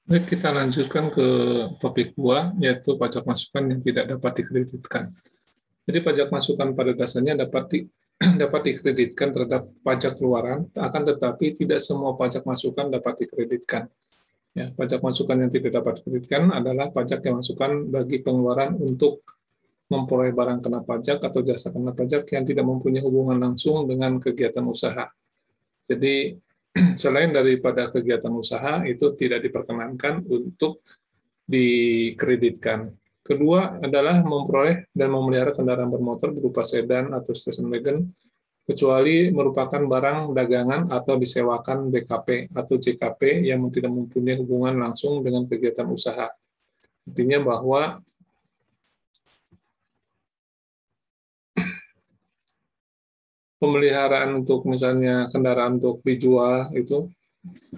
Baik, kita lanjutkan ke topik 2, yaitu pajak masukan yang tidak dapat dikreditkan. Jadi pajak masukan pada dasarnya dapat dikreditkan terhadap pajak keluaran, akan tetapi tidak semua pajak masukan dapat dikreditkan. Ya, pajak masukan yang tidak dapat dikreditkan adalah pajak yang masukan bagi pengeluaran untuk memperoleh barang kena pajak atau jasa kena pajak yang tidak mempunyai hubungan langsung dengan kegiatan usaha. Jadi selain daripada kegiatan usaha itu tidak diperkenankan untuk dikreditkan. Kedua adalah memperoleh dan memelihara kendaraan bermotor berupa sedan atau station wagon, kecuali merupakan barang dagangan atau disewakan BKP atau JKP yang tidak mempunyai hubungan langsung dengan kegiatan usaha. Artinya bahwa pemeliharaan untuk misalnya kendaraan untuk dijual itu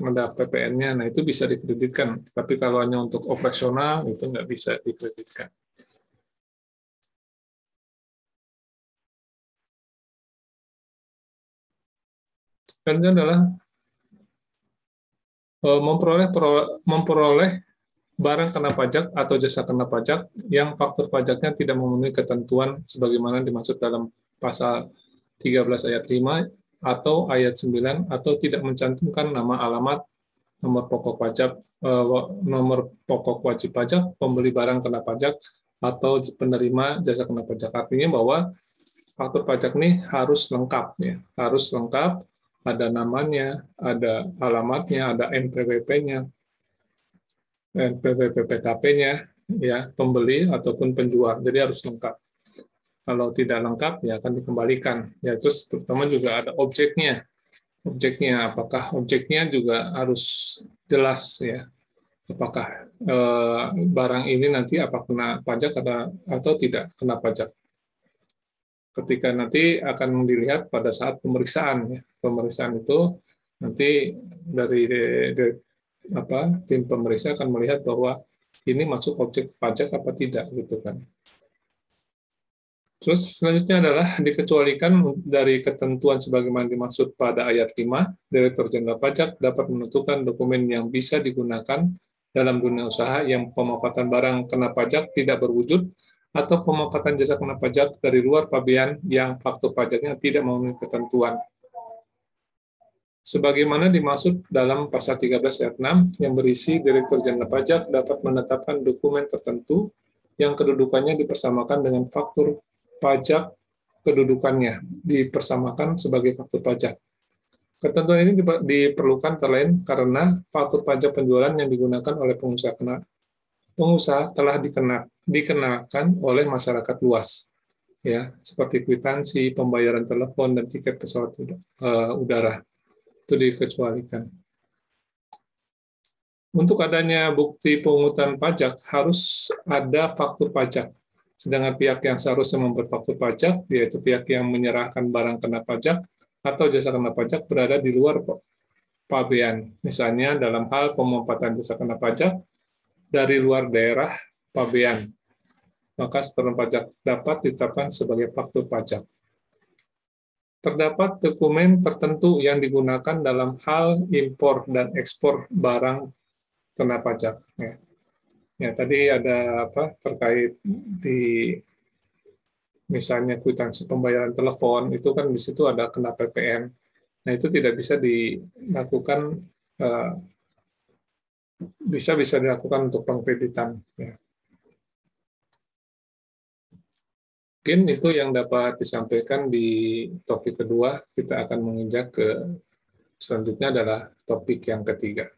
ada PPN-nya, nah itu bisa dikreditkan. Tapi kalau hanya untuk operasional itu nggak bisa dikreditkan. Dan itu adalah memperoleh barang kena pajak atau jasa kena pajak yang faktur pajaknya tidak memenuhi ketentuan sebagaimana dimaksud dalam pasal 13 ayat 5 atau ayat 9 atau tidak mencantumkan nama, alamat, nomor pokok pajak, nomor pokok wajib pajak, pembeli barang kena pajak atau penerima jasa kena pajak. Artinya bahwa faktur pajak ini harus lengkap, ya, harus lengkap, ada namanya, ada alamatnya, ada NPWP-nya, PPKP-nya, ya, pembeli ataupun penjual. Jadi harus lengkap. Kalau tidak lengkap, ya akan dikembalikan. Ya, terus terutama juga ada objeknya. Objeknya, apakah objeknya juga harus jelas, ya. Apakah barang ini nanti apa kena pajak atau tidak kena pajak. Ketika nanti akan dilihat pada saat pemeriksaan, ya. Pemeriksaan itu nanti dari tim pemeriksa akan melihat bahwa ini masuk objek pajak apa tidak, gitu kan. Terus selanjutnya adalah dikecualikan dari ketentuan sebagaimana dimaksud pada ayat 5, Direktur Jenderal Pajak dapat menentukan dokumen yang bisa digunakan dalam dunia usaha yang pemanfaatan barang kena pajak tidak berwujud atau pemanfaatan jasa kena pajak dari luar pabean yang faktur pajaknya tidak memenuhi ketentuan. Sebagaimana dimaksud dalam pasal 13 ayat 6 yang berisi Direktur Jenderal Pajak dapat menetapkan dokumen tertentu yang kedudukannya dipersamakan dengan faktur pajak kedudukannya, dipersamakan sebagai faktur pajak. Ketentuan ini diperlukan terlain karena faktur pajak penjualan yang digunakan oleh pengusaha telah dikenakan oleh masyarakat luas, ya, seperti kwitansi, pembayaran telepon, dan tiket pesawat udara. Itu dikecualikan. Untuk adanya bukti pungutan pajak harus ada faktur pajak. Sedangkan pihak yang seharusnya membuat faktur pajak, yaitu pihak yang menyerahkan barang kena pajak atau jasa kena pajak berada di luar pabean. Misalnya dalam hal pemanfaatan jasa kena pajak dari luar daerah pabean, maka setoran pajak dapat ditetapkan sebagai faktur pajak. Terdapat dokumen tertentu yang digunakan dalam hal impor dan ekspor barang kena pajak. Ya, tadi ada apa terkait di misalnya kwitansi pembayaran telepon itu kan di situ ada kena PPN. Nah itu tidak bisa dilakukan, bisa dilakukan untuk pengkreditan. Ya. Mungkin itu yang dapat disampaikan di topik kedua. Kita akan menginjak ke selanjutnya adalah topik yang ketiga.